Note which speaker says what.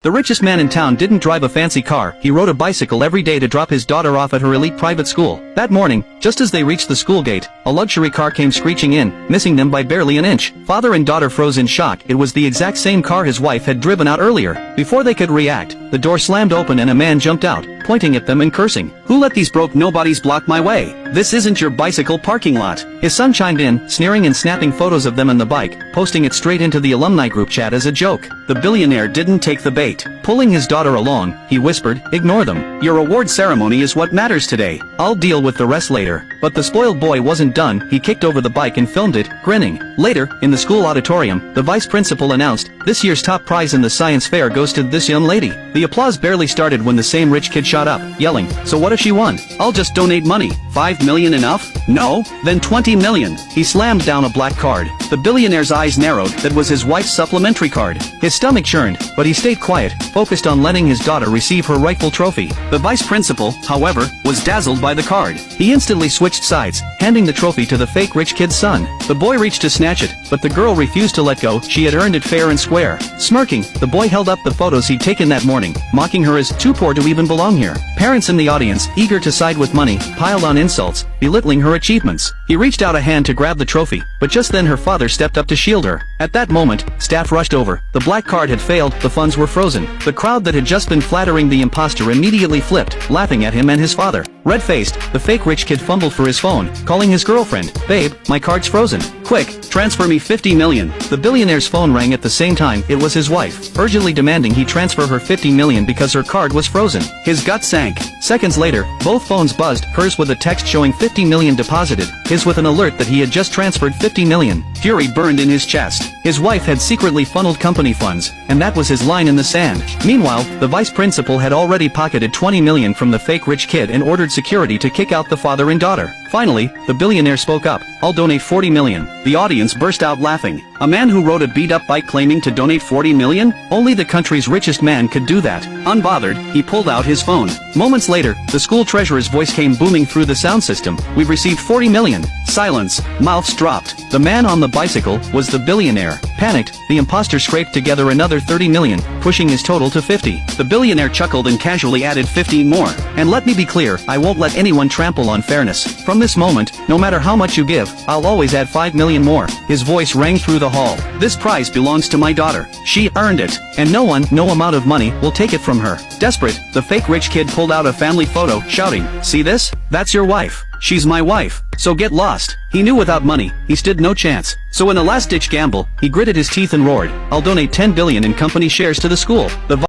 Speaker 1: The richest man in town didn't drive a fancy car, he rode a bicycle every day to drop his daughter off at her elite private school. That morning, just as they reached the school gate, a luxury car came screeching in, missing them by barely an inch. Father and daughter froze in shock. It was the exact same car his wife had driven out earlier. Before they could react, the door slammed open and a man jumped out, pointing at them and cursing. "Who let these broke nobodies block my way? This isn't your bicycle parking lot." His son chimed in, sneering and snapping photos of them and the bike, posting it straight into the alumni group chat as a joke. The billionaire didn't take the bait. Pulling his daughter along, he whispered, "Ignore them. Your award ceremony is what matters today. I'll deal with the rest later." But the spoiled boy wasn't done. He kicked over the bike and filmed it, grinning. Later, in the school auditorium, the vice principal announced, "This year's top prize in the science fair goes to this young lady." The applause barely started when the same rich kid shot up, yelling, "So what if she won? I'll just donate money. 5 million enough? No? Then 20 million. He slammed down a black card. The billionaire's eyes narrowed. That was his wife's supplementary card. His stomach churned, but he stayed quiet, focused on letting his daughter receive her rightful trophy. The vice principal, however, was dazzled by the card. He instantly switched sides, handing the trophy to the fake rich kid's son. The boy reached to snatch it, but the girl refused to let go. She had earned it fair and square. Smirking, the boy held up the photos he'd taken that morning, mocking her as too poor to even belong here. Parents in the audience, eager to side with money, piled on insults, belittling her achievements. He reached out a hand to grab the trophy, but just then her father stepped up to shield her. At that moment, staff rushed over. The black card had failed, the funds were frozen. The crowd that had just been flattering the imposter immediately flipped, laughing at him and his father. Red-faced, the fake rich kid fumbled for his phone, calling his girlfriend, "Babe, my card's frozen. Quick, transfer me 50 million. The billionaire's phone rang at the same time. It was his wife, urgently demanding he transfer her 50 million because her card was frozen. His gut sank. Seconds later, both phones buzzed, hers with a text showing 50 million deposited, his with an alert that he had just transferred 50 million. Fury burned in his chest. His wife had secretly funneled company funds, and that was his line in the sand. Meanwhile, the vice principal had already pocketed 20 million from the fake rich kid and ordered security to kick out the father and daughter. Finally, the billionaire spoke up, "I'll donate 40 million. The audience burst out laughing. A man who rode a beat-up bike claiming to donate 40 million? Only the country's richest man could do that. Unbothered, he pulled out his phone. Moments later, the school treasurer's voice came booming through the sound system. "We've received 40 million. Silence. Mouths dropped. The man on the bicycle was the billionaire. Panicked, the imposter scraped together another 30 million, pushing his total to 50. The billionaire chuckled and casually added 15 more. "And let me be clear, I won't let anyone trample on fairness. From this moment, no matter how much you give, I'll always add 5 million more." His voice rang through the hall. "This prize belongs to my daughter. She earned it. And no one, no amount of money, will take it from her." Desperate, the fake rich kid pulled out a family photo, shouting, "See this? That's your wife. She's my wife. So get lost." He knew without money, he stood no chance. So in a last-ditch gamble, he gritted his teeth and roared, "I'll donate 10 billion in company shares to the school." The